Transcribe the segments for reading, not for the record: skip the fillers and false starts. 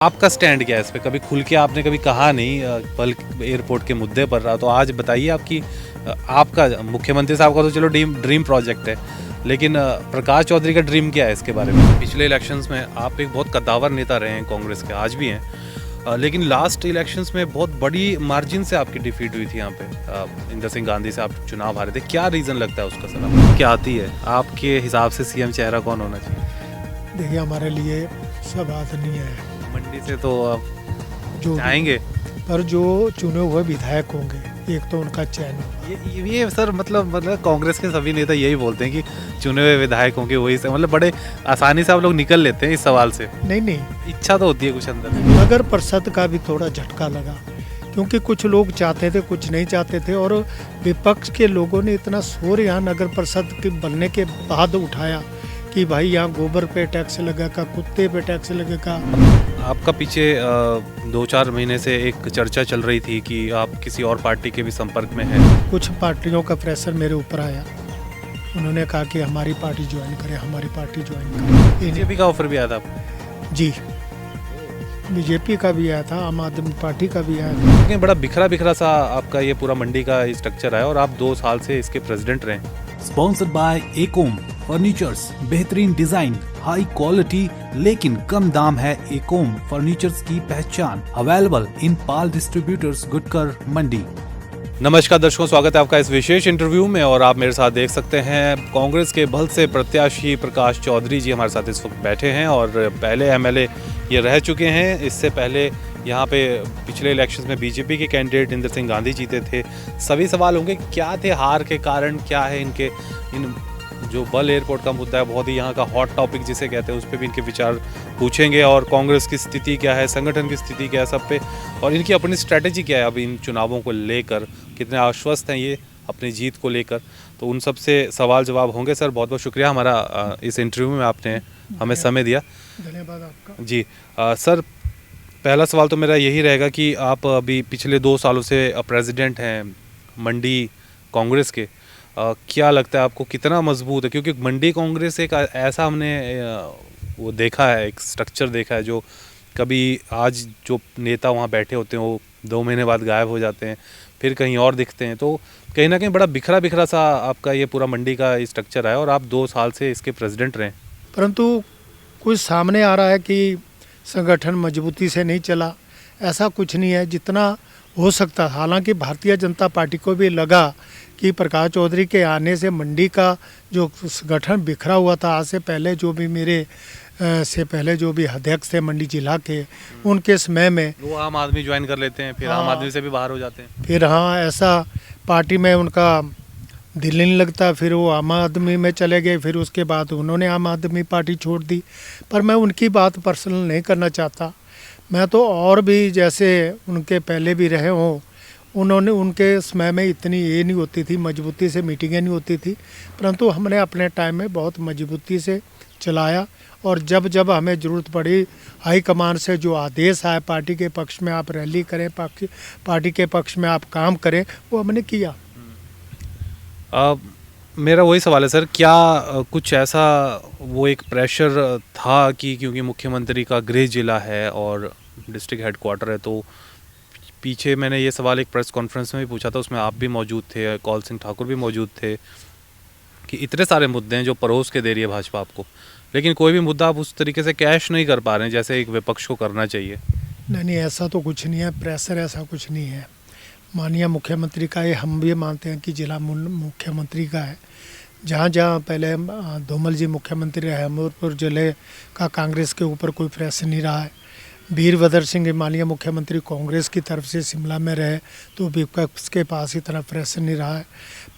आपका स्टैंड क्या है इस पे? कभी खुल के आपने कभी कहा नहीं बल्कि एयरपोर्ट के मुद्दे पर रहा, तो आज बताइए आपकी आपका मुख्यमंत्री साहब का तो चलो ड्रीम प्रोजेक्ट है, लेकिन प्रकाश चौधरी का ड्रीम क्या है इसके बारे में? पिछले इलेक्शंस में आप एक बहुत कद्दावर नेता रहे हैं कांग्रेस के, आज भी हैं, लेकिन लास्ट इलेक्शंस में बहुत बड़ी मार्जिन से आपकी डिफीट हुई थी यहाँ पे। इंदर सिंह गांधी से आप चुनाव हारे थे, क्या रीज़न लगता है उसका सर आपको? क्या आती है आपके हिसाब से सीएम चेहरा कौन होना चाहिए? देखिए, हमारे लिए सब आदरणीय है। मंडी से तो आप जो जाएंगे, पर जो चुने हुए विधायक होंगे, एक तो उनका चयन होगा। ये सर मतलब कांग्रेस के सभी नेता यही बोलते हैं कि चुने हुए विधायक होंगे वही से, मतलब बड़े आसानी से आप लोग निकल लेते हैं इस सवाल से। नहीं, इच्छा तो होती है कुछ अंदर। नगर परिषद का भी थोड़ा झटका लगा, क्योंकि कुछ लोग चाहते थे, कुछ नहीं चाहते थे, और विपक्ष के लोगों ने इतना शोर यहाँ नगर परिषद के बनने के बाद उठाया कि भाई यहाँ गोबर पे टैक्स लगेगा, कुत्ते पे टैक्स लगेगा। आपका पीछे 2-4 महीने से एक चर्चा चल रही थी कि आप किसी और पार्टी के भी संपर्क में हैं। कुछ पार्टियों का प्रेशर मेरे ऊपर आया, उन्होंने कहा कि हमारी पार्टी ज्वाइन करें, हमारी पार्टी ज्वाइन करें। बीजेपी का ऑफर भी आया था आपको? जी, बीजेपी का भी आया था, आम आदमी पार्टी का भी आया था। लेकिन बड़ा बिखरा सा आपका ये पूरा मंडी का स्ट्रक्चर है और आप 2 साल से इसके प्रेसिडेंट रहे। Sponsored by Ekom furnitures. बेहतरीन डिजाइन, हाई क्वालिटी लेकिन कम दाम है एकोम फर्नीचर्स की पहचान। अवेलेबल इन पाल डिस्ट्रीब्यूटर्स, गुडकर, मंडी। नमस्कार दर्शकों, स्वागत है आपका इस विशेष इंटरव्यू में। और आप मेरे साथ देख सकते हैं कांग्रेस के भल से प्रत्याशी प्रकाश चौधरी जी हमारे साथ इस वक्त बैठे हैं और पहले एमएलए ये रह चुके हैं। इससे पहले यहाँ पे पिछले इलेक्शंस में बीजेपी के कैंडिडेट इंदर सिंह गांधी जीते थे। सभी सवाल होंगे क्या थे हार के कारण, क्या है इनके जो बल एयरपोर्ट का मुद्दा है, बहुत ही यहाँ का हॉट टॉपिक जिसे कहते हैं, उस पर भी इनके विचार पूछेंगे। और कांग्रेस की स्थिति क्या है, संगठन की स्थिति क्या है, सब पे, और इनकी अपनी स्ट्रैटेजी क्या है अभी इन चुनावों को लेकर, कितने आश्वस्त हैं ये अपनी जीत को लेकर, तो उन सब से सवाल जवाब होंगे। सर बहुत बहुत शुक्रिया हमारा इस इंटरव्यू में आपने हमें समय दिया। धन्यवाद आपका जी सर, पहला सवाल तो मेरा यही रहेगा कि आप अभी पिछले 2 सालों से प्रेसिडेंट हैं मंडी कांग्रेस के, क्या लगता है आपको कितना मजबूत है? क्योंकि मंडी कांग्रेस एक ऐसा हमने वो देखा है, एक स्ट्रक्चर देखा है, जो कभी आज जो नेता वहाँ बैठे होते हैं वो 2 महीने बाद गायब हो जाते हैं, फिर कहीं और दिखते हैं, तो कहीं ना कहीं बड़ा बिखरा सा आपका ये पूरा मंडी का स्ट्रक्चर है और आप 2 साल से इसके प्रेसिडेंट रहे। परंतु कुछ सामने आ रहा है कि संगठन मजबूती से नहीं चला, ऐसा कुछ नहीं है। जितना हो सकता, हालांकि भारतीय जनता पार्टी को भी लगा कि प्रकाश चौधरी के आने से मंडी का जो संगठन बिखरा हुआ था, आज से पहले जो भी मेरे से पहले जो भी अध्यक्ष थे मंडी जिला के, उनके समय में वो आम आदमी ज्वाइन कर लेते हैं, फिर आम आदमी से भी बाहर हो जाते हैं। फिर हाँ, ऐसा पार्टी में उनका दिल नहीं लगता, फिर वो आम आदमी में चले गए, फिर उसके बाद उन्होंने आम आदमी पार्टी छोड़ दी। पर मैं उनकी बात पर्सनल नहीं करना चाहता। मैं तो और भी जैसे उनके पहले भी रहे हों, उन्होंने उनके समय में इतनी ये नहीं होती थी, मजबूती से मीटिंगें नहीं होती थी, परंतु हमने अपने टाइम में बहुत मजबूती से चलाया। और जब जब हमें ज़रूरत पड़ी, हाईकमान से जो आदेश आए, पार्टी के पक्ष में आप रैली करें, पार्टी के पक्ष में आप काम करें, वो हमने किया। मेरा वही सवाल है सर, क्या कुछ ऐसा वो एक प्रेशर था कि क्योंकि मुख्यमंत्री का गृह जिला है और डिस्ट्रिक्ट हेडक्वार्टर है, तो पीछे मैंने ये सवाल एक प्रेस कॉन्फ्रेंस में भी पूछा था, उसमें आप भी मौजूद थे, कौल सिंह ठाकुर भी मौजूद थे, कि इतने सारे मुद्दे हैं जो परोस के दे रही है भाजपा आपको, लेकिन कोई भी मुद्दा आप उस तरीके से कैश नहीं कर पा रहे हैं जैसे एक विपक्ष को करना चाहिए। नहीं, ऐसा तो कुछ नहीं है, प्रेशर ऐसा कुछ नहीं है। माननीय मुख्यमंत्री का ये हम भी मानते हैं कि जिला मुख्यमंत्री का है। जहाँ जहाँ पहले धूमल जी मुख्यमंत्री रहे, अमरपुर जिले का कांग्रेस के ऊपर कोई प्रेशर नहीं रहा है। वीरभद्र सिंह माननीय मुख्यमंत्री कांग्रेस की तरफ से शिमला में रहे, तो विपक्ष के पास इतना प्रेशर नहीं रहा है।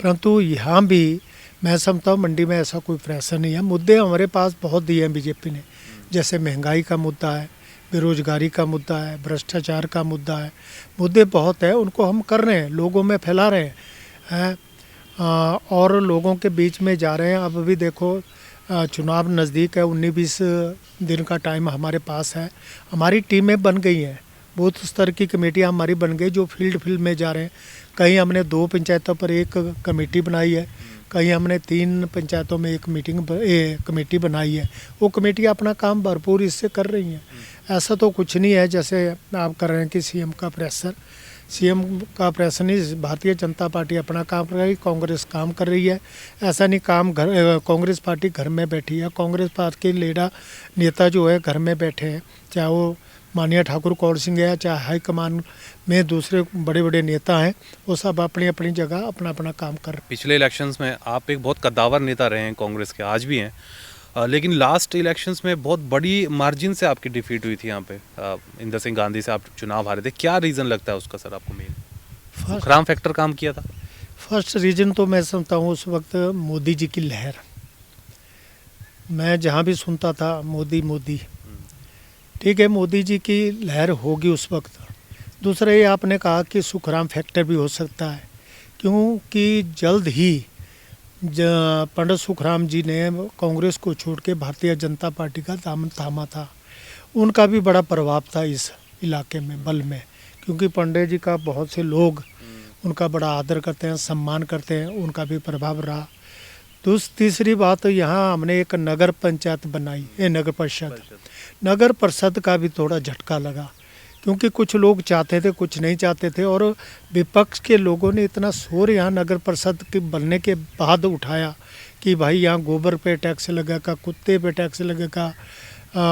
परंतु यहाँ भी मैं समझता हूँ मंडी में ऐसा कोई प्रेशर नहीं है। मुद्दे हमारे पास बहुत दिए हैं बीजेपी ने, जैसे महंगाई का मुद्दा है, बेरोजगारी का मुद्दा है, भ्रष्टाचार का मुद्दा है, मुद्दे बहुत है, उनको हम कर रहे हैं, लोगों में फैला रहे हैं और लोगों के बीच में जा रहे हैं। अब भी देखो, चुनाव नज़दीक है, 19-20 दिन का टाइम हमारे पास है। हमारी टीमें बन गई हैं, बूथ स्तर की कमेटियाँ हमारी बन गई, जो फील्ड में जा रहे हैं। कहीं हमने 2 पंचायतों पर एक कमेटी बनाई है, कहीं हमने 3 पंचायतों में एक कमेटी बनाई है। वो कमेटी अपना काम भरपूर इससे कर रही हैं। ऐसा तो कुछ नहीं है जैसे आप कर रहे हैं कि सीएम का प्रेशर। सीएम का प्रेशर नहीं, भारतीय जनता पार्टी अपना काम कर रही है, कांग्रेस काम कर रही है। ऐसा नहीं काम कांग्रेस पार्टी घर में बैठी है। कांग्रेस पार्टी के लीडर नेता जो है घर में बैठे हैं, चाहे वो माननीय ठाकुर कौर सिंह है, चाहे हाईकमान में दूसरे बड़े बड़े नेता हैं, वो सब अपनी अपनी जगह अपना अपना काम कर रहे हैं। पिछले इलेक्शंस में आप एक बहुत कद्दावर नेता रहे हैं कांग्रेस के, आज भी हैं, लेकिन लास्ट इलेक्शंस में बहुत बड़ी मार्जिन से आपकी डिफीट हुई थी यहाँ पे। इंदर सिंह गांधी से आप चुनाव हारे थे। क्या रीज़न लगता है उसका सर आपको? मेन सुखराम फैक्टर काम किया था? फर्स्ट रीजन तो मैं समझता हूँ उस वक्त मोदी जी की लहर। मैं जहाँ भी सुनता था मोदी मोदी, ठीक है, मोदी जी की लहर होगी उस वक्त। दूसरा ये आपने कहा कि सुखराम फैक्टर भी हो सकता है, क्योंकि जल्द ही पंडित सुखराम जी ने कांग्रेस को छोड़ के भारतीय जनता पार्टी का दामन थामा था। उनका भी बड़ा प्रभाव था इस इलाके में, बल में, क्योंकि पंडित जी का बहुत से लोग उनका बड़ा आदर करते हैं, सम्मान करते हैं, उनका भी प्रभाव रहा। तीसरी बात, यहाँ हमने एक नगर पंचायत बनाई, नगर परिषद का भी थोड़ा झटका लगा, क्योंकि कुछ लोग चाहते थे, कुछ नहीं चाहते थे, और विपक्ष के लोगों ने इतना शोर यहाँ नगर परिषद के बनने के बाद उठाया कि भाई यहाँ गोबर पे टैक्स लगेगा, कुत्ते पे टैक्स लगेगा,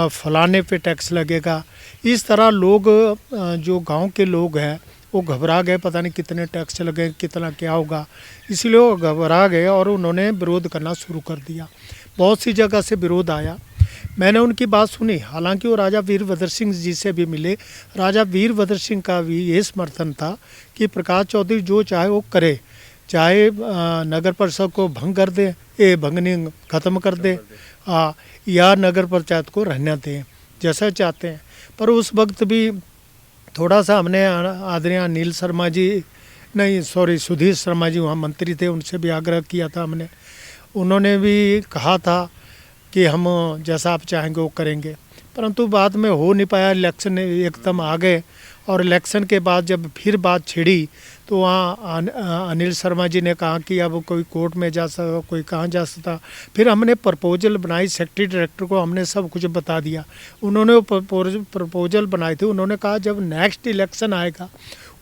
फलाने पे टैक्स लगेगा। इस तरह लोग, जो गांव के लोग हैं, वो घबरा गए, पता नहीं कितने टैक्स लगे, कितना क्या होगा, इसलिए वो घबरा गए और उन्होंने विरोध करना शुरू कर दिया। बहुत सी जगह से विरोध आया, मैंने उनकी बात सुनी। हालांकि वो राजा वीरभद्र सिंह जी से भी मिले। राजा वीरभद्र सिंह का भी ये समर्थन था कि प्रकाश चौधरी जो चाहे वो करे, चाहे नगर परिषद को भंग कर दे, भंग नहीं, ख़त्म कर दे, या नगर पंचायत को रहने दें, जैसा चाहते हैं। पर उस वक्त भी थोड़ा सा हमने आदरणीय अनिल शर्मा जी, नहीं सॉरी सुधीर शर्मा जी वहाँ मंत्री थे, उनसे भी आग्रह किया था हमने। उन्होंने भी कहा था कि हम जैसा आप चाहेंगे वो करेंगे, परंतु बाद में हो नहीं पाया। इलेक्शन एकदम आ गए, और इलेक्शन के बाद जब फिर बात छिड़ी तो वहाँ अनिल शर्मा जी ने कहा कि अब कोई कोर्ट में जा सकता, कोई कहाँ जा सकता। फिर हमने प्रपोजल बनाई, सेक्रेटरी डायरेक्टर को हमने सब कुछ बता दिया। उन्होंने वो प्रपोजल बनाए थे। उन्होंने कहा जब नेक्स्ट इलेक्शन आएगा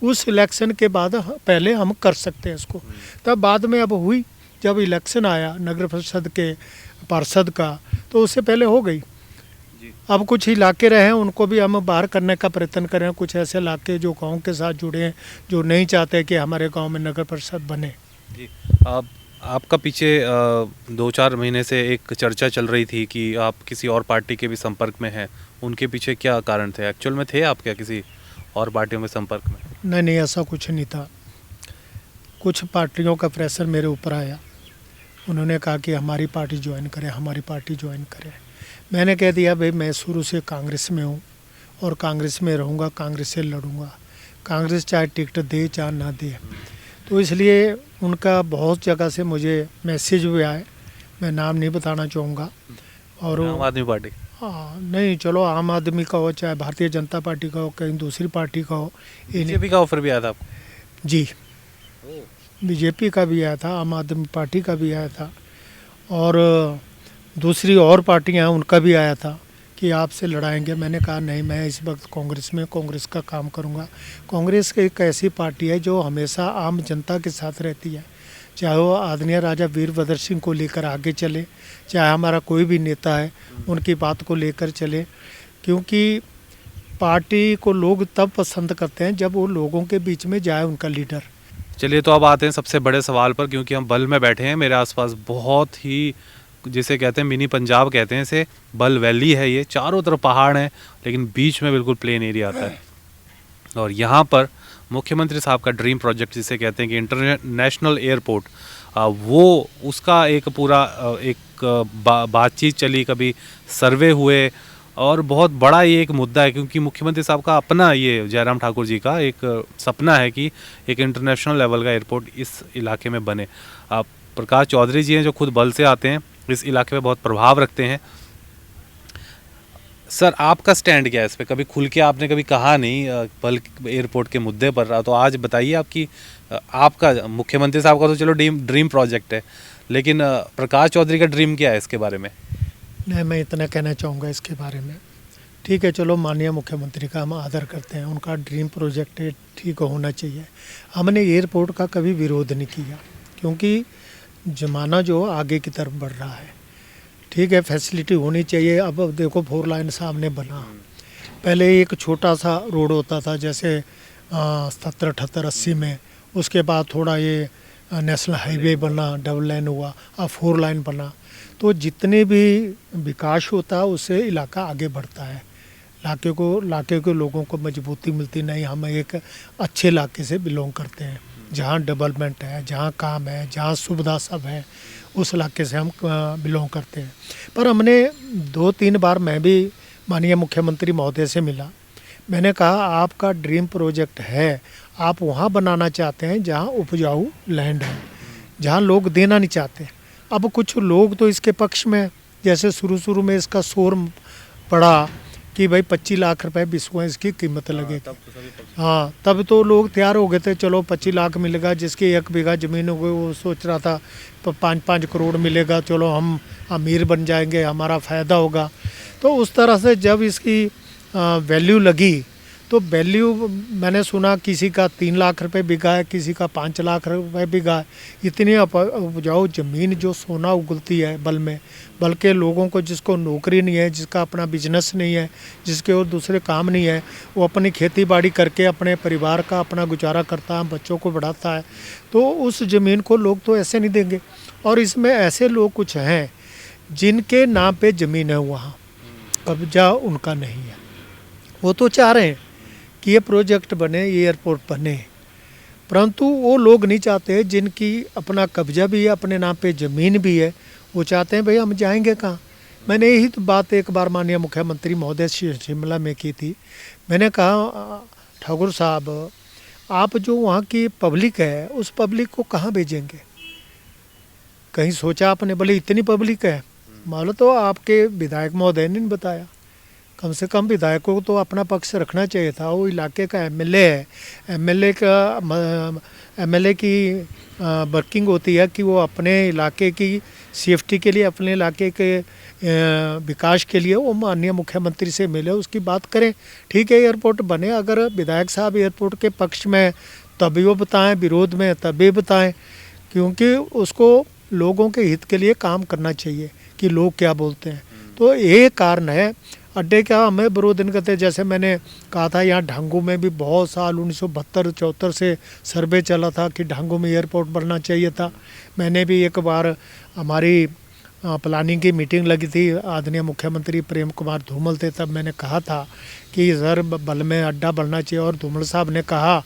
उस इलेक्शन के बाद पहले हम कर सकते हैं इसको। तब बाद में अब हुई, जब इलेक्शन आया नगर परिषद के पार्षद का, तो उससे पहले हो गई। अब कुछ इलाके रहे हैं, उनको भी हम बाहर करने का प्रयत्न करें। कुछ ऐसे इलाके जो गांव के साथ जुड़े हैं, जो नहीं चाहते कि हमारे गांव में नगर परिषद बने। जी, आपका पीछे 2-4 महीने से एक चर्चा चल रही थी कि आप किसी और पार्टी के भी संपर्क में हैं। उनके पीछे क्या कारण थे? एक्चुअल में थे आप क्या किसी और पार्टियों में संपर्क में? नहीं, ऐसा कुछ नहीं था। कुछ पार्टियों का प्रेशर मेरे ऊपर आया, उन्होंने कहा कि हमारी पार्टी ज्वाइन करें, हमारी पार्टी ज्वाइन करें। मैंने कह दिया भाई मैं शुरू से कांग्रेस में हूँ और कांग्रेस में रहूँगा, कांग्रेस से लड़ूँगा। कांग्रेस चाहे टिकट दे चाहे ना दे। तो इसलिए उनका बहुत जगह से मुझे मैसेज भी आए, मैं नाम नहीं बताना चाहूँगा। और आम आदमी पार्टी? नहीं, चलो आम आदमी का हो, चाहे भारतीय जनता पार्टी का हो, कहीं दूसरी पार्टी का हो। बीजेपी का ऑफर भी आया था आपको? जी, बीजेपी का भी आया था, आम आदमी पार्टी का भी आया था, और दूसरी और पार्टियां हैं उनका भी आया था कि आपसे लड़ाएंगे। मैंने कहा नहीं, मैं इस वक्त कांग्रेस में कांग्रेस का काम करूंगा। कांग्रेस एक ऐसी पार्टी है जो हमेशा आम जनता के साथ रहती है, चाहे वो आदरणीय राजा वीरभद्र सिंह को लेकर आगे चले, चाहे हमारा कोई भी नेता है उनकी बात को लेकर चले, क्योंकि पार्टी को लोग तब पसंद करते हैं जब वो लोगों के बीच में जाए उनका लीडर। चलिए, तो अब आते हैं सबसे बड़े सवाल पर, क्योंकि हम बल में बैठे हैं। मेरे आसपास बहुत ही, जिसे कहते हैं मिनी पंजाब कहते हैं इसे, बल वैली है ये। चारों तरफ पहाड़ हैं, लेकिन बीच में बिल्कुल प्लेन एरिया आता है। और यहाँ पर मुख्यमंत्री साहब का ड्रीम प्रोजेक्ट जिसे कहते हैं कि इंटरनेशनल एयरपोर्ट, वो उसका एक पूरा एक बातचीत चली, कभी सर्वे हुए, और बहुत बड़ा ये एक मुद्दा है, क्योंकि मुख्यमंत्री साहब का अपना, ये जयराम ठाकुर जी का एक सपना है कि एक इंटरनेशनल लेवल का एयरपोर्ट इस इलाके में बने। प्रकाश चौधरी जी हैं जो खुद बल से आते हैं, इस इलाके में बहुत प्रभाव रखते हैं। सर, आपका स्टैंड क्या है इस पे? कभी खुल के आपने कभी कहा नहीं बल एयरपोर्ट के मुद्दे पर, तो आज बताइए आपकी, आपका मुख्यमंत्री साहब का तो चलो ड्रीम प्रोजेक्ट है, लेकिन प्रकाश चौधरी का ड्रीम क्या है इसके बारे में? नहीं, मैं इतना कहना चाहूँगा इसके बारे में, ठीक है, चलो माननीय मुख्यमंत्री का हम आदर करते हैं, उनका ड्रीम प्रोजेक्ट है, ठीक होना चाहिए। हमने एयरपोर्ट का कभी विरोध नहीं किया, क्योंकि ज़माना जो आगे की तरफ बढ़ रहा है, ठीक है, फैसिलिटी होनी चाहिए। अब देखो 4 लाइन सामने बना, पहले एक छोटा सा रोड होता था जैसे 70, 78, 80 में, उसके बाद थोड़ा ये नेशनल हाईवे बना, डबल लाइन हुआ, अब 4 लाइन बना। तो जितने भी विकास होता है उससे इलाका आगे बढ़ता है, इलाके के लोगों को मजबूती मिलती। नहीं, हम एक अच्छे इलाके से बिलोंग करते हैं, जहाँ डेवलपमेंट है, जहाँ काम है, जहाँ सुविधा सब है, उस इलाके से हम बिलोंग करते हैं। पर हमने 2-3 बार मैं भी माननीय मुख्यमंत्री महोदय से मिला, मैंने कहा आपका ड्रीम प्रोजेक्ट है, आप वहाँ बनाना चाहते हैं जहाँ उपजाऊ लैंड है, जहाँ लोग देना नहीं चाहते। अब कुछ लोग तो इसके पक्ष में, जैसे शुरू में इसका शोर पड़ा कि भाई 25 लाख रुपए बिस्कुआ इसकी कीमत लगेगी। हाँ, तब तो लोग तैयार हो गए थे, चलो 25 लाख मिलेगा, जिसकी 1 बीघा ज़मीन हो गई वो सोच रहा था 5-5 करोड़ मिलेगा, चलो हम अमीर बन जाएंगे, हमारा फ़ायदा होगा। तो उस तरह से जब इसकी वैल्यू लगी, तो वैल्यू मैंने सुना किसी का 3 लाख रुपए बिका है, किसी का 5 लाख रुपए बिका है। इतनी उपजाऊ ज़मीन जो सोना उगलती है बल में, बल्कि लोगों को जिसको नौकरी नहीं है, जिसका अपना बिजनेस नहीं है, जिसके और दूसरे काम नहीं है, वो अपनी खेती बाड़ी करके अपने परिवार का अपना गुजारा करता है, बच्चों को बढ़ाता है, तो उस ज़मीन को लोग तो ऐसे नहीं देंगे। और इसमें ऐसे लोग कुछ हैं जिनके नाम पे ज़मीन है, वहाँ कब्जा उनका नहीं है, वो तो चाह रहे हैं कि ये प्रोजेक्ट बने, ये एयरपोर्ट बने, परंतु वो लोग नहीं चाहते जिनकी अपना कब्जा भी है, अपने नाम पे ज़मीन भी है, वो चाहते हैं भाई हम जाएंगे कहाँ। मैंने यही तो बात एक बार माननीय मुख्यमंत्री महोदय शिमला में की थी। मैंने कहा ठाकुर साहब, आप जो वहाँ की पब्लिक है, उस पब्लिक को कहाँ भेजेंगे? कहीं सोचा आपने? बोले इतनी पब्लिक है। मान तो आपके विधायक महोदय ने नहीं बताया, कम से कम विधायकों को तो अपना पक्ष रखना चाहिए था। वो इलाके का एमएलए है, एमएलए की वर्किंग होती है कि वो अपने इलाके की सेफ्टी के लिए, अपने इलाके के विकास के लिए वो माननीय मुख्यमंत्री से मिले, उसकी बात करें। ठीक है, एयरपोर्ट बने, अगर विधायक साहब एयरपोर्ट के पक्ष में तभी वो बताएं, विरोध में तभी बताएं, क्योंकि उसको लोगों के हित के लिए काम करना चाहिए कि लोग क्या बोलते हैं। तो ये कारण है। अड्डे का हमें विरोध नहीं करते। जैसे मैंने कहा था, यहाँ ढांगू में भी बहुत साल 1972-74 से सर्वे चला था कि ढांगू में एयरपोर्ट बनना चाहिए था। मैंने भी एक बार हमारी प्लानिंग की मीटिंग लगी थी, आदरणीय मुख्यमंत्री प्रेम कुमार धूमल थे, तब मैंने कहा था कि सर बल में अड्डा बनना चाहिए। और धूमल साहब ने कहा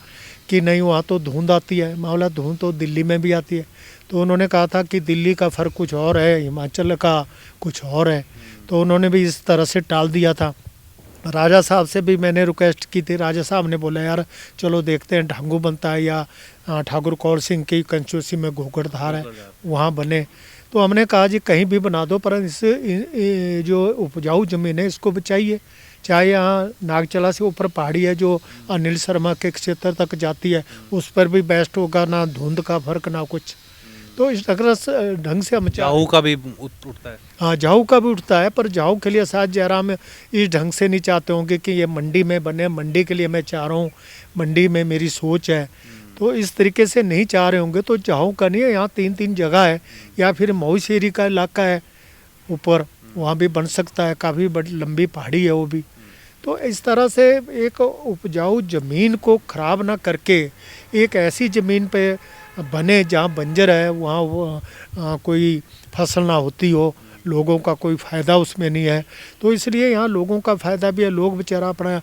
कि नहीं, वहाँ तो धुंध आती है। मामला धुंध तो दिल्ली में भी आती है। तो उन्होंने कहा था कि दिल्ली का फ़र्क कुछ और है, हिमाचल का कुछ और है। तो उन्होंने भी इस तरह से टाल दिया था। राजा साहब से भी मैंने रिक्वेस्ट की थी, राजा साहब ने बोला यार चलो देखते हैं ढांगू बनता है या ठाकुर कौर सिंह की कंस्टिट्यूंसी में घोगड़धार है वहाँ बने। तो हमने कहा जी कहीं भी बना दो, पर इस जो उपजाऊ ज़मीन है इसको बचाइए। चाहे यहाँ नागचला से ऊपर पहाड़ी है जो अनिल शर्मा के क्षेत्र तक जाती है, उस पर भी बेस्ट होगा, ना धुंध का फर्क ना कुछ। तो इस ढंग से हम जाहू का भी उठता है। हाँ, जाहू का भी उठता है, पर जाहू के लिए शायद जयराम इस ढंग से नहीं चाहते होंगे कि ये मंडी में बने। मंडी के लिए मैं चाह रहा हूँ, मंडी में मेरी सोच है, तो इस तरीके से नहीं चाह रहे होंगे। तो जाहू का नहीं है, यहाँ 3-3 जगह है, या फिर मऊ शेरी का इलाका है ऊपर, वहाँ भी बन सकता है, काफ़ी बड़ी लंबी पहाड़ी है वो भी। तो इस तरह से एक उपजाऊ ज़मीन को ख़राब ना करके एक ऐसी ज़मीन पे बने जहाँ बंजर है, वहाँ कोई फसल ना होती हो, लोगों का कोई फ़ायदा उसमें नहीं है। तो इसलिए यहाँ लोगों का फ़ायदा भी है, लोग बेचारा अपना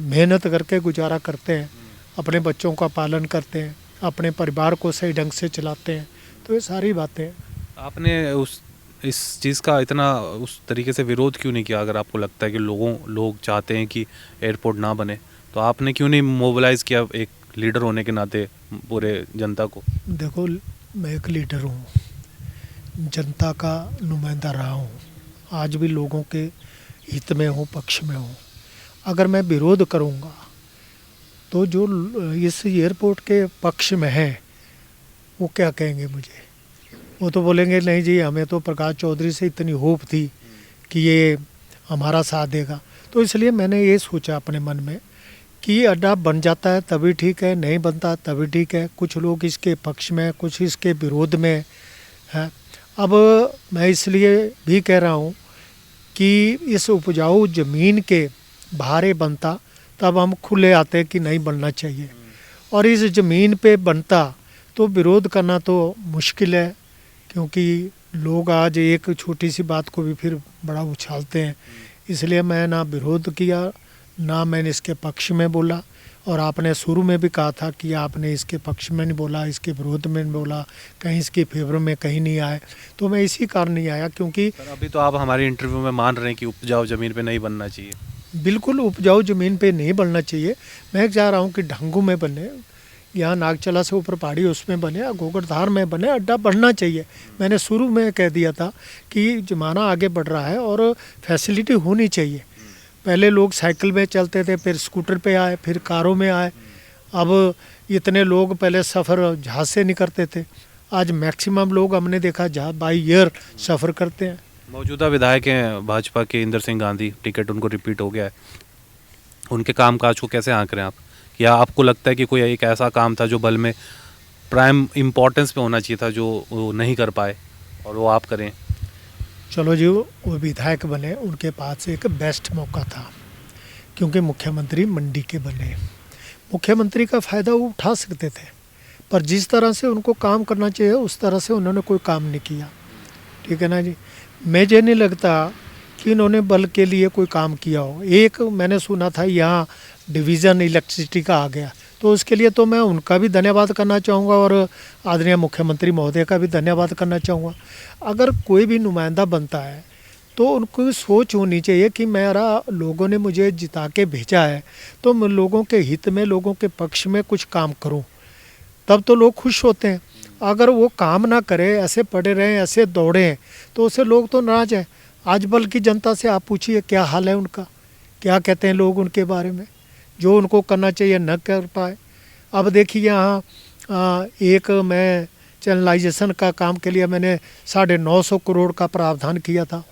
मेहनत करके गुजारा करते हैं, अपने बच्चों का पालन करते हैं, अपने परिवार को सही ढंग से चलाते हैं। तो ये सारी बातें। आपने इस चीज़ का इतना उस तरीके से विरोध क्यों नहीं किया? अगर आपको लगता है कि लोग चाहते हैं कि एयरपोर्ट ना बने, तो आपने क्यों नहीं मोबिलाइज़ किया एक लीडर होने के नाते पूरे जनता को? देखो, मैं एक लीडर हूँ, जनता का नुमाइंदा रहा हूँ, आज भी लोगों के हित में हूँ, पक्ष में हूँ। अगर मैं विरोध करूँगा तो जो इस एयरपोर्ट के पक्ष में है वो क्या कहेंगे मुझे? वो तो बोलेंगे नहीं जी, हमें तो प्रकाश चौधरी से इतनी होप थी कि ये हमारा साथ देगा। तो तो इसलिए मैंने ये सोचा अपने मन में कि अड्डा बन जाता है तभी ठीक है, नहीं बनता तभी ठीक है। कुछ लोग इसके पक्ष में, कुछ इसके विरोध में है। अब मैं इसलिए भी कह रहा हूँ कि इस उपजाऊ ज़मीन के भारे बनता तब हम खुले आते कि नहीं बनना चाहिए, और इस ज़मीन पे बनता तो विरोध करना तो मुश्किल है, क्योंकि लोग आज एक छोटी सी बात को भी फिर बड़ा उछालते हैं। इसलिए मैं ना विरोध किया, ना मैंने इसके पक्ष में बोला। और आपने शुरू में भी कहा था कि आपने इसके पक्ष में नहीं बोला, इसके विरोध में नहीं बोला, कहीं इसके फेवर में कहीं नहीं आए। तो मैं इसी कारण नहीं आया, क्योंकि सर अभी तो आप हमारे इंटरव्यू में मान रहे हैं कि उपजाऊ ज़मीन पे नहीं बनना चाहिए। बिल्कुल उपजाऊ ज़मीन पे नहीं बनना चाहिए। मैं चाह रहा हूँ कि ढंगू में बने, यहाँ नागचला से ऊपर पहाड़ी उसमें बने, गोगरधार में बने, अड्डा बढ़ना चाहिए। मैंने शुरू में कह दिया था कि ज़माना आगे बढ़ रहा है और फैसिलिटी होनी चाहिए। पहले लोग साइकिल में चलते थे, फिर स्कूटर पे आए, फिर कारों में आए। अब इतने लोग पहले सफ़र जहाज़ से नहीं करते थे, आज मैक्सिमम लोग हमने देखा जहाज बाई एयर सफ़र करते हैं। मौजूदा विधायक हैं भाजपा के इंदर सिंह गांधी, टिकट उनको रिपीट हो गया है। उनके कामकाज को कैसे आंक रहे हैं आप? या आपको लगता है कि कोई एक ऐसा काम था जो बल में प्राइम इम्पोर्टेंस पे होना चाहिए था, जो वो नहीं कर पाए और वो आप करें? चलो जी, वो विधायक बने, उनके पास एक बेस्ट मौका था, क्योंकि मुख्यमंत्री मंडी के बने। मुख्यमंत्री का फ़ायदा वो उठा सकते थे, पर जिस तरह से उनको काम करना चाहिए उस तरह से उन्होंने कोई काम नहीं किया। ठीक है ना जी। मुझे नहीं लगता कि इन्होंने बल के लिए कोई काम किया हो। एक मैंने सुना था यहाँ डिवीज़न इलेक्ट्रिसिटी का आ गया, तो उसके लिए तो मैं उनका भी धन्यवाद करना चाहूँगा और आदरणीय मुख्यमंत्री महोदय का भी धन्यवाद करना चाहूँगा। अगर कोई भी नुमाइंदा बनता है तो उनको सोच होनी चाहिए कि मेरा लोगों ने मुझे जिता के भेजा है, तो मैं लोगों के हित में, लोगों के पक्ष में कुछ काम करूँ, तब तो लोग खुश होते हैं। अगर वो काम ना करे, ऐसे पड़े रहें, ऐसे दौड़ें, तो उससे लोग तो नाराज हैं। आज बल की जनता से आप पूछिए क्या हाल है उनका, क्या कहते हैं लोग उनके बारे में, जो उनको करना चाहिए न कर पाए। अब देखिए यहाँ एक मैं चैनलाइजेशन का काम के लिए मैंने 950 करोड़ का प्रावधान किया था।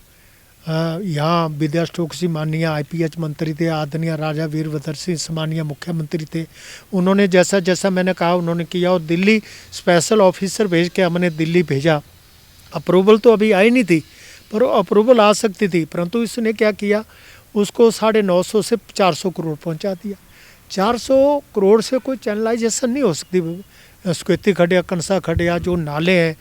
यहाँ विद्या स्टोक्स जी माननीय IPH मंत्री थे, आदरणीय राजा वीरभद्र सिंह माननीय मुख्यमंत्री थे। उन्होंने जैसा जैसा मैंने कहा उन्होंने किया, और दिल्ली स्पेशल ऑफिसर भेज के हमने दिल्ली भेजा। अप्रूवल तो अभी आई नहीं थी, पर अप्रूवल आ सकती थी, परंतु इसने क्या किया, उसको 950 से 400 करोड़ पहुंचा दिया। 400 करोड़ से कोई चैनलाइजेशन नहीं हो सकती। स्क्वेती खड़िया, कंसा खड़िया, जो नाले हैं,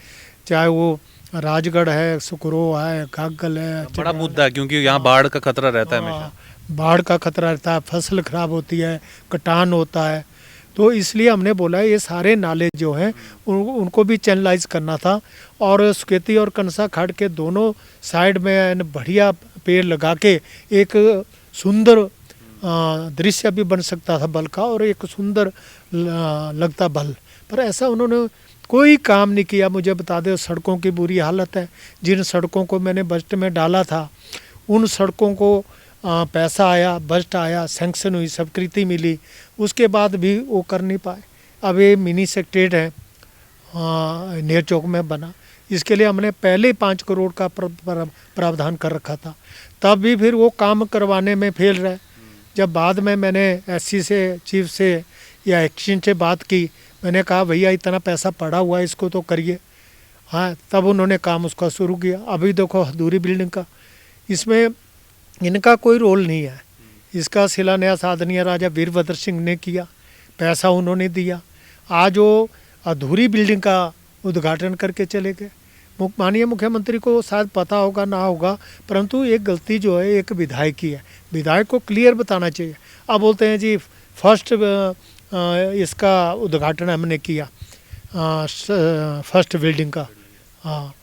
चाहे वो राजगढ़ है, सुकरो है, घाघल है, बड़ा मुद्दा है क्योंकि यहाँ बाढ़ का खतरा रहता है हमेशा। बाढ़ का खतरा रहता है, फसल खराब होती है, कटान होता है। तो इसलिए हमने बोला ये सारे नाले जो हैं उनको भी चैनलाइज करना था, और स्केती और कंसा खाड़ के दोनों साइड में बढ़िया पेड़ लगा के एक सुंदर दृश्य भी बन सकता था बल का, और एक सुंदर लगता बल। पर ऐसा उन्होंने कोई काम नहीं किया। मुझे बता दो, सड़कों की बुरी हालत है। जिन सड़कों को मैंने बजट में डाला था, उन सड़कों को पैसा आया, बजट आया, सैंक्शन हुई, स्वीकृति मिली, उसके बाद भी वो कर नहीं पाए। अब ये मिनी सेक्रेटरीट है नेर चौक में बना, इसके लिए हमने पहले 5 करोड़ का प्रावधान कर रखा था, तब भी फिर वो काम करवाने में फेल रहे। जब बाद में मैंने SC से, चीफ से या एक्सचेंज से बात की, मैंने कहा भैया इतना पैसा पड़ा हुआ है, इसको तो करिए। हाँ, तब उन्होंने काम उसका शुरू किया। अभी देखो अधूरी बिल्डिंग का, इसमें इनका कोई रोल नहीं है। इसका शिलान्यास आदरणीय राजा वीरभद्र सिंह ने किया, पैसा उन्होंने दिया। आज वो अधूरी बिल्डिंग का उद्घाटन करके चले गए। माननीय मुख्यमंत्री को शायद पता होगा ना होगा, परंतु एक गलती जो है एक विधायक की है। विधायक को क्लियर बताना चाहिए। अब बोलते हैं जी फर्स्ट इसका उद्घाटन हमने किया, फर्स्ट बिल्डिंग का। हाँ,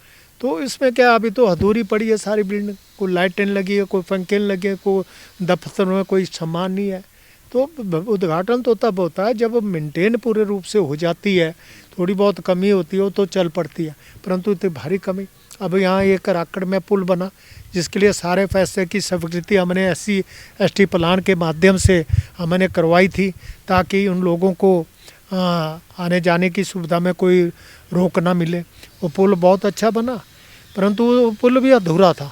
तो इसमें क्या, अभी तो अधूरी पड़ी है सारी बिल्डिंग। कोई लाइटें लगी है, कोई पंखे लगे हैं, कोई दफ्तर में कोई सामान नहीं है। तो उद्घाटन तो तब होता है जब मेंटेन पूरे रूप से हो जाती है। थोड़ी बहुत कमी होती है तो चल पड़ती है, परंतु इतनी भारी कमी। अब यहाँ एक राकड़ में पुल बना, जिसके लिए सारे फैसले की स्वीकृति हमने SC ST प्लान के माध्यम से हमने करवाई थी, ताकि उन लोगों को आने जाने की सुविधा में कोई रोक ना मिले। वो पुल बहुत अच्छा बना, परंतु वो पुल भी अधूरा था।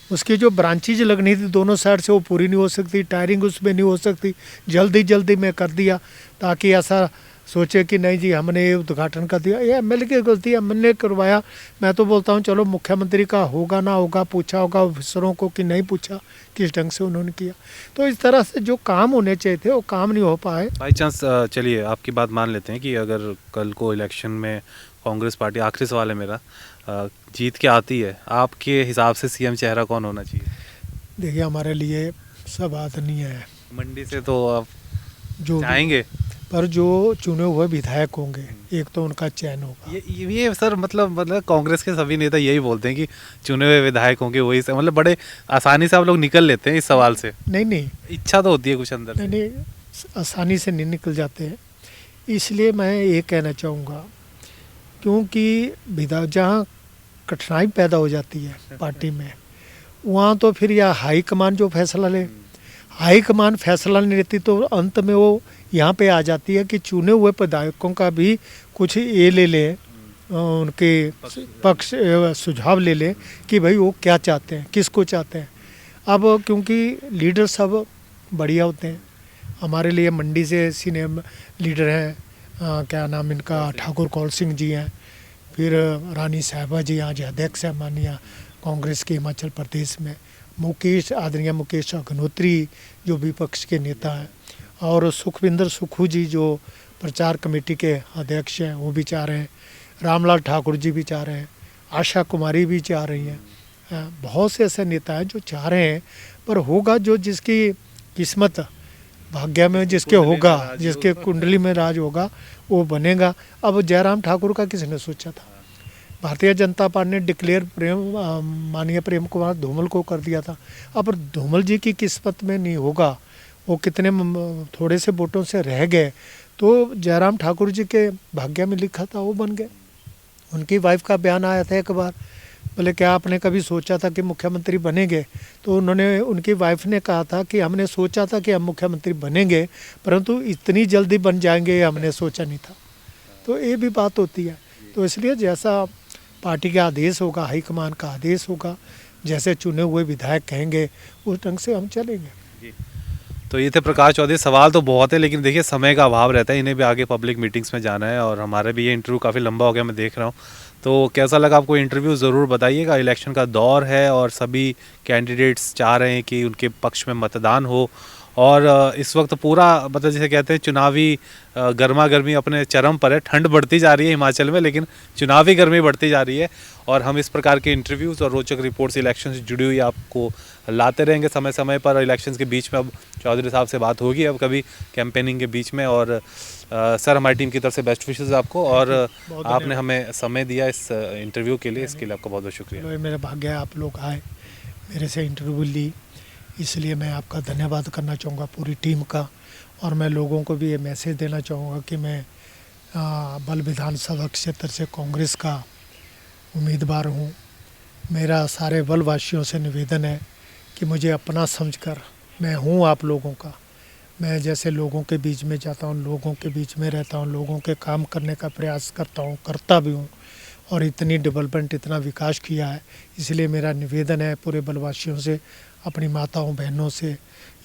उसकी जो ब्रांचेज लगनी थी दोनों साइड से वो पूरी नहीं हो सकती, टायरिंग उसमें नहीं हो सकती, जल्दी में कर दिया ताकि ऐसा सोचे कि नहीं जी हमने ये उद्घाटन कर दिया। ये एमएलए की गलती है, हमने करवाया। मैं तो बोलता हूँ चलो मुख्यमंत्री का होगा ना होगा, पूछा होगा ऑफिसरों को कि नहीं पूछा, किस ढंग से उन्होंने किया। तो इस तरह से जो काम होने चाहिए थे वो काम नहीं हो पाए। बाई चांस चलिए आपकी बात मान लेते हैं कि अगर कल को इलेक्शन में कांग्रेस पार्टी, आखिरी सवाल है मेरा, जीत के आती है, आपके हिसाब से सीएम चेहरा कौन होना चाहिए? देखिए हमारे लिए सब आदरणीय है, मंडी से तो आप जो चाहेंगे, पर जो चुने हुए विधायक होंगे एक तो उनका चयन होगा। ये सर मतलब कांग्रेस के सभी नेता यही बोलते हैं कि चुने हुए विधायक होंगे वही से, मतलब बड़े आसानी से आप लोग निकल लेते हैं इस सवाल से। नहीं, इच्छा तो होती है कुछ अंदर से। नहीं, आसानी से नहीं निकल जाते हैं। इसलिए मैं ये कहना चाहूँगा, क्योंकि जहाँ कठिनाई पैदा हो जाती है पार्टी में, वहाँ तो फिर या हाई कमान जो फैसला ले, हाई कमान फैसला नहीं लेती तो अंत में वो यहाँ पे आ जाती है कि चुने हुए विधायकों का भी कुछ ये ले ले, उनके पक्ष सुझाव ले ले कि भाई वो क्या चाहते हैं, किसको चाहते हैं। अब क्योंकि लीडर सब बढ़िया होते हैं, हमारे लिए मंडी से सीनियर लीडर हैं, क्या नाम इनका, ठाकुर कौल सिंह जी हैं, फिर रानी साहिबा जी आज अध्यक्ष है माननीय कांग्रेस के हिमाचल प्रदेश में, आदरणीय मुकेश अग्निहोत्री जो विपक्ष के नेता हैं, और सुखविंदर सुक्खू जी जो प्रचार कमेटी के अध्यक्ष हैं वो भी चाह रहे हैं, रामलाल ठाकुर जी भी चाह रहे हैं, आशा कुमारी भी चाह रही हैं, बहुत से ऐसे नेता हैं जो चाह रहे हैं। पर होगा जो जिसकी किस्मत भाग्य में जिसके होगा, जिसके कुंडली में राज होगा वो बनेगा। अब जयराम ठाकुर का किसने सोचा था? भारतीय जनता पार्टी ने डिक्लेयर माननीय प्रेम कुमार धूमल को कर दिया था। अब धूमल जी की किस्मत में नहीं होगा, वो कितने थोड़े से वोटों से रह गए, तो जयराम ठाकुर जी के भाग्य में लिखा था वो बन गए। उनकी वाइफ का बयान आया था एक बार, बोले क्या आपने कभी सोचा था कि मुख्यमंत्री बनेंगे? तो उन्होंने, उनकी वाइफ ने कहा था कि हमने सोचा था कि हम मुख्यमंत्री बनेंगे, परंतु इतनी जल्दी बन जाएंगे हमने सोचा नहीं था। तो ये भी बात होती है। तो इसलिए जैसा पार्टी का आदेश होगा, हाईकमान का आदेश होगा, जैसे चुने हुए विधायक कहेंगे उस ढंग से हम चलेंगे। तो ये थे प्रकाश चौधरी। सवाल तो बहुत है लेकिन देखिए समय का अभाव रहता है, इन्हें भी आगे पब्लिक मीटिंग्स में जाना है और हमारा भी ये इंटरव्यू काफ़ी लंबा हो गया, मैं देख रहा हूँ। तो कैसा लगा आपको इंटरव्यू, ज़रूर बताइएगा। इलेक्शन का दौर है और सभी कैंडिडेट्स चाह रहे हैं कि उनके पक्ष में मतदान हो, और इस वक्त पूरा मतलब जैसे कहते हैं चुनावी गर्मा गर्मी अपने चरम पर है। ठंड बढ़ती जा रही है हिमाचल में, लेकिन चुनावी गर्मी बढ़ती जा रही है, और हम इस प्रकार के इंटरव्यूज़ और रोचक रिपोर्ट्स इलेक्शन से जुड़ी हुई आपको लाते रहेंगे समय समय पर। इलेक्शंस के बीच में अब चौधरी साहब से बात होगी, अब कभी कैंपेनिंग के बीच में। और सर हमारी टीम की तरफ से बेस्ट विशेस आपको, और आपने हमें समय दिया इस इंटरव्यू के लिए, इसके लिए आपका बहुत बहुत शुक्रिया। मेरा भाग्य है आप लोग आए, मेरे से इंटरव्यू ली, इसलिए मैं आपका धन्यवाद करना चाहूँगा पूरी टीम का। और मैं लोगों को भी ये मैसेज देना चाहूँगा कि मैं बल विधानसभा क्षेत्र से कांग्रेस का उम्मीदवार हूँ। मेरा सारे बलवासियों से निवेदन है कि मुझे अपना समझकर, मैं हूँ आप लोगों का, मैं जैसे लोगों के बीच में जाता हूँ, लोगों के बीच में रहता हूँ, लोगों के काम करने का प्रयास करता हूँ, करता भी हूँ, और इतनी डेवलपमेंट, इतना विकास किया है। इसलिए मेरा निवेदन है पूरे बलवासियों से, अपनी माताओं बहनों से,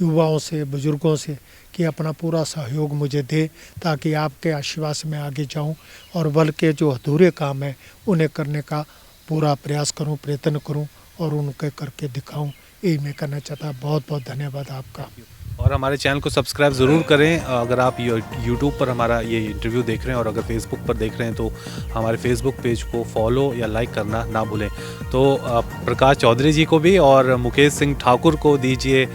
युवाओं से, बुज़ुर्गों से, कि अपना पूरा सहयोग मुझे दे, ताकि आपके आशीर्वाद से मैं आगे जाऊं और बल के जो अधूरे काम हैं उन्हें करने का पूरा प्रयास करूं, प्रयत्न करूं और उनके करके दिखाऊं। यही मैं करना चाहता। बहुत बहुत धन्यवाद आपका। और हमारे चैनल को सब्सक्राइब ज़रूर करें। अगर आप यूट्यूब पर हमारा ये इंटरव्यू देख रहे हैं और अगर फेसबुक पर देख रहे हैं तो हमारे फेसबुक पेज को फॉलो या लाइक करना ना भूलें। तो प्रकाश चौधरी जी को भी और मुकेश सिंह ठाकुर को दीजिए